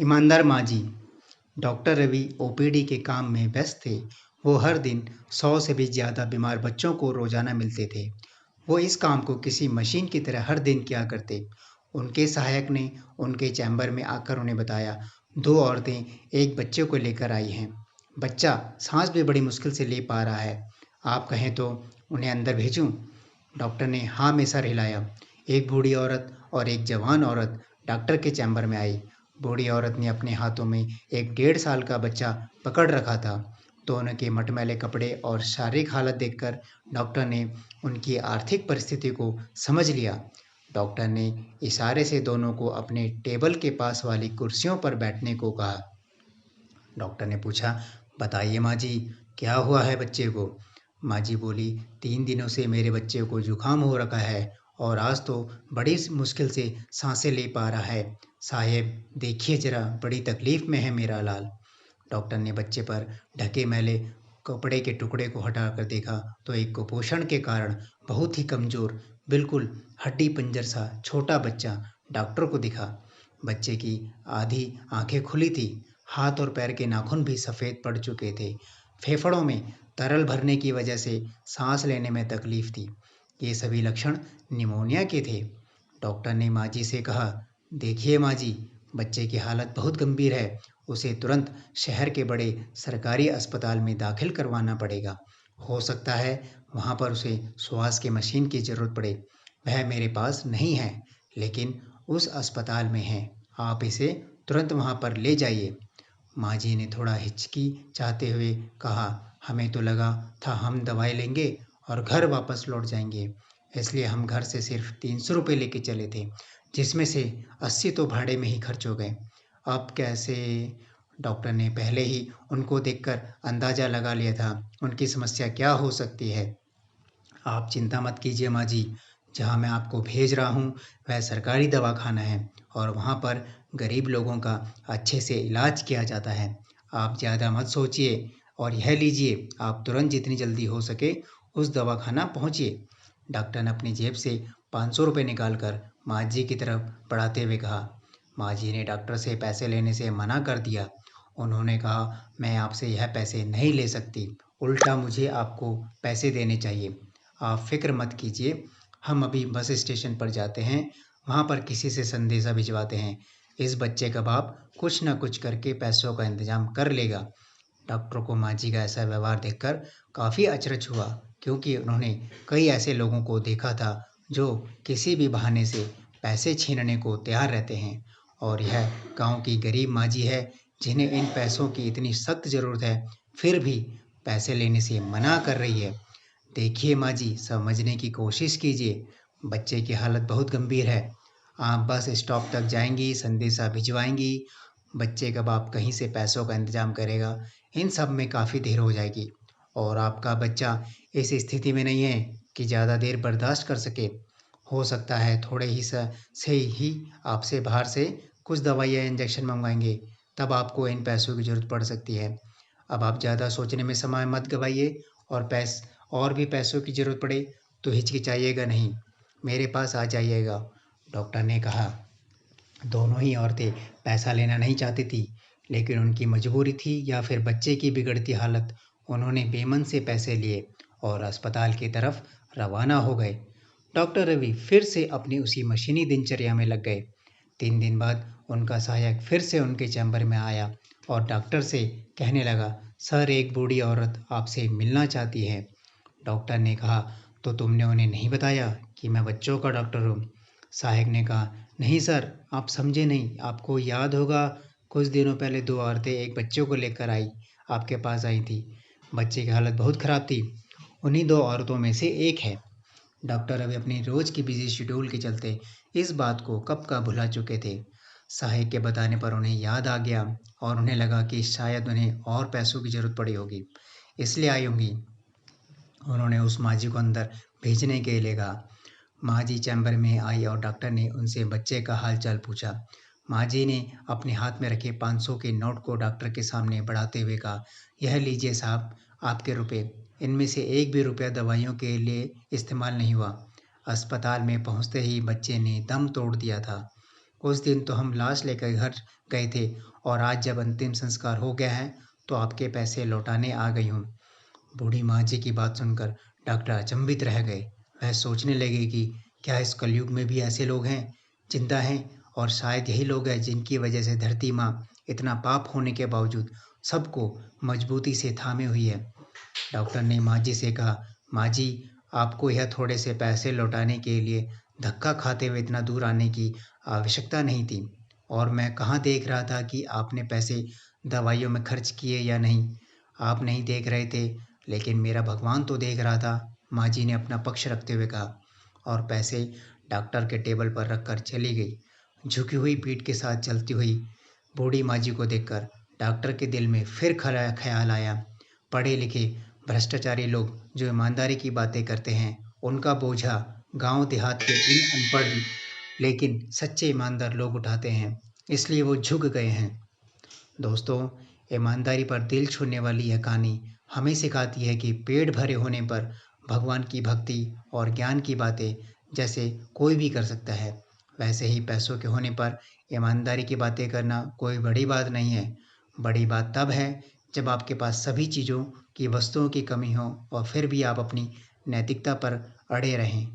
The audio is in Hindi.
ईमानदार माँ जी। डॉक्टर रवि ओपीडी के काम में व्यस्त थे। वो हर दिन 100 से भी ज़्यादा बीमार बच्चों को रोजाना मिलते थे। वो इस काम को किसी मशीन की तरह हर दिन किया करते। उनके सहायक ने उनके चैम्बर में आकर उन्हें बताया, दो औरतें एक बच्चे को लेकर आई हैं। बच्चा सांस भी बड़ी मुश्किल से ले पा रहा है। आप कहें तो उन्हें अंदर भेजूं? डॉक्टर ने हाँ में सर हिलाया। एक बूढ़ी औरत और एक जवान औरत डॉक्टर के चैम्बर में आई। बूढ़ी औरत ने अपने हाथों में एक 1.5 साल का बच्चा पकड़ रखा था। दोनों के मटमैले कपड़े और शारीरिक हालत देखकर डॉक्टर ने उनकी आर्थिक परिस्थिति को समझ लिया। डॉक्टर ने इशारे से दोनों को अपने टेबल के पास वाली कुर्सियों पर बैठने को कहा। डॉक्टर ने पूछा, बताइए माँ जी, क्या हुआ है बच्चे को? माँ जी बोली, 3 दिनों से मेरे बच्चे को जुकाम हो रखा है और आज तो बड़ी मुश्किल से सांसें ले पा रहा है। साहेब देखिए जरा, बड़ी तकलीफ में है मेरा लाल। डॉक्टर ने बच्चे पर ढके मैले कपड़े के टुकड़े को हटाकर देखा तो एक कुपोषण के कारण बहुत ही कमजोर, बिल्कुल हड्डी पंजर सा छोटा बच्चा डॉक्टर को दिखा। बच्चे की आधी आंखें खुली थी। हाथ और पैर के नाखून भी सफ़ेद पड़ चुके थे। फेफड़ों में तरल भरने की वजह से सांस लेने में तकलीफ थी। ये सभी लक्षण निमोनिया के थे। डॉक्टर ने माँ जी से कहा, देखिए माँ जी, बच्चे की हालत बहुत गंभीर है। उसे तुरंत शहर के बड़े सरकारी अस्पताल में दाखिल करवाना पड़ेगा। हो सकता है वहाँ पर उसे श्वास की मशीन की ज़रूरत पड़े। वह मेरे पास नहीं है, लेकिन उस अस्पताल में है। आप इसे तुरंत वहाँ पर ले जाइए। माँ जी ने थोड़ा हिचकी चाहते हुए कहा, हमें तो लगा था हम दवाई लेंगे और घर वापस लौट जाएंगे, इसलिए हम घर से सिर्फ 300 रुपये लेके चले थे, जिसमें से 80 तो भाड़े में ही खर्च हो गए। अब कैसे? डॉक्टर ने पहले ही उनको देखकर अंदाजा लगा लिया था उनकी समस्या क्या हो सकती है। आप चिंता मत कीजिए माँ जी, जहाँ मैं आपको भेज रहा हूँ वह सरकारी दवाखाना है और वहाँ पर गरीब लोगों का अच्छे से इलाज किया जाता है। आप ज़्यादा मत सोचिए और यह लीजिए, आप तुरंत जितनी जल्दी हो सके उस दवाखाना पहुँचिए। डॉक्टर ने अपनी जेब से 500 रुपये निकालकर माँ जी की तरफ बढ़ाते हुए कहा। माँ जी ने डॉक्टर से पैसे लेने से मना कर दिया। उन्होंने कहा, मैं आपसे यह पैसे नहीं ले सकती, उल्टा मुझे आपको पैसे देने चाहिए। आप फ़िक्र मत कीजिए, हम अभी बस स्टेशन पर जाते हैं, वहाँ पर किसी से संदेशा भिजवाते हैं। इस बच्चे का बाप कुछ न कुछ करके पैसों का इंतज़ाम कर लेगा। डॉक्टर को माँ जी का ऐसा व्यवहार देखकर काफ़ी अचरज हुआ, क्योंकि उन्होंने कई ऐसे लोगों को देखा था जो किसी भी बहाने से पैसे छीनने को तैयार रहते हैं। और यह गांव की गरीब माँ जी है, जिन्हें इन पैसों की इतनी सख्त ज़रूरत है, फिर भी पैसे लेने से मना कर रही है। देखिए माँ जी, समझने की कोशिश कीजिए, बच्चे की हालत बहुत गंभीर है। आप बस स्टॉप तक जाएंगी, संदेशा भिजवाएंगी, बच्चे का बाप कहीं से पैसों का इंतजाम करेगा, इन सब में काफ़ी देर हो जाएगी और आपका बच्चा इस स्थिति में नहीं है कि ज़्यादा देर बर्दाश्त कर सके। हो सकता है थोड़े ही से ही आपसे बाहर से कुछ दवाई या इंजेक्शन मंगवाएंगे, तब आपको इन पैसों की ज़रूरत पड़ सकती है। अब आप ज़्यादा सोचने में समय मत गवाइए और भी पैसों की ज़रूरत पड़े तो हिचकिचाइएगा नहीं, मेरे पास आ जाइएगा। डॉक्टर ने कहा। दोनों ही औरतें पैसा लेना नहीं चाहती थी, लेकिन उनकी मजबूरी थी या फिर बच्चे की बिगड़ती हालत। उन्होंने बेमन से पैसे लिए और अस्पताल की तरफ रवाना हो गए। डॉक्टर रवि फिर से अपनी उसी मशीनी दिनचर्या में लग गए। 3 दिन बाद उनका सहायक फिर से उनके चैम्बर में आया और डॉक्टर से कहने लगा, सर एक बूढ़ी औरत आपसे मिलना चाहती है। डॉक्टर ने कहा, तो तुमने उन्हें नहीं बताया कि मैं बच्चों का डॉक्टर हूँ? सहायक ने कहा, नहीं सर, आप समझे नहीं। आपको याद होगा, कुछ दिनों पहले दो औरतें एक बच्चे को लेकर आपके पास आई थी। बच्चे की हालत बहुत ख़राब थी। उन्हीं दो औरतों में से एक है। डॉक्टर अभी अपनी रोज की बिजी शेड्यूल के चलते इस बात को कब का भुला चुके थे। सहायक के बताने पर उन्हें याद आ गया और उन्हें लगा कि शायद उन्हें और पैसों की ज़रूरत पड़ी होगी, इसलिए आई होंगी। उन्होंने उस माँ जी को अंदर भेजने के लिए कहा। माँ जी चैम्बर में आई और डॉक्टर ने उनसे बच्चे का हाल चाल पूछा। माँ जी ने अपने हाथ में रखे 500 के नोट को डॉक्टर के सामने बढ़ाते हुए कहा, यह लीजिए साहब, आपके रुपए। इनमें से एक भी रुपया दवाइयों के लिए इस्तेमाल नहीं हुआ। अस्पताल में पहुंचते ही बच्चे ने दम तोड़ दिया था। उस दिन तो हम लाश लेकर घर गए थे और आज जब अंतिम संस्कार हो गया है तो आपके पैसे लौटाने आ गई हूँ। बूढ़ी माँ जी की बात सुनकर डॉक्टर अचंभित रह गए। वह सोचने लगे कि क्या इस कलयुग में भी ऐसे लोग हैं, जिंदा हैं, और शायद यही लोग हैं जिनकी वजह से धरती माँ इतना पाप होने के बावजूद सबको मजबूती से थामे हुई है। डॉक्टर ने माँ जी से कहा, माँ जी, आपको यह थोड़े से पैसे लौटाने के लिए धक्का खाते हुए इतना दूर आने की आवश्यकता नहीं थी। और मैं कहाँ देख रहा था कि आपने पैसे दवाइयों में खर्च किए या नहीं। आप नहीं देख रहे थे, लेकिन मेरा भगवान तो देख रहा था, माँ जी ने अपना पक्ष रखते हुए कहा, और पैसे डॉक्टर के टेबल पर रखकर चली गई। झुकी हुई पीठ के साथ चलती हुई बूढ़ी माँ जी को देखकर डॉक्टर के दिल में फिर खरा ख्याल आया, पढ़े लिखे भ्रष्टाचारी लोग जो ईमानदारी की बातें करते हैं, उनका बोझा गांव देहात के इन अनपढ़ लेकिन सच्चे ईमानदार लोग उठाते हैं, इसलिए वो झुक गए हैं। दोस्तों, ईमानदारी पर दिल छूने वाली यह कहानी हमें सिखाती है कि पेट भरे होने पर भगवान की भक्ति और ज्ञान की बातें जैसे कोई भी कर सकता है, वैसे ही पैसों के होने पर ईमानदारी की बातें करना कोई बड़ी बात नहीं है। बड़ी बात तब है जब आपके पास सभी चीज़ों की वस्तुओं की कमी हो और फिर भी आप अपनी नैतिकता पर अड़े रहें।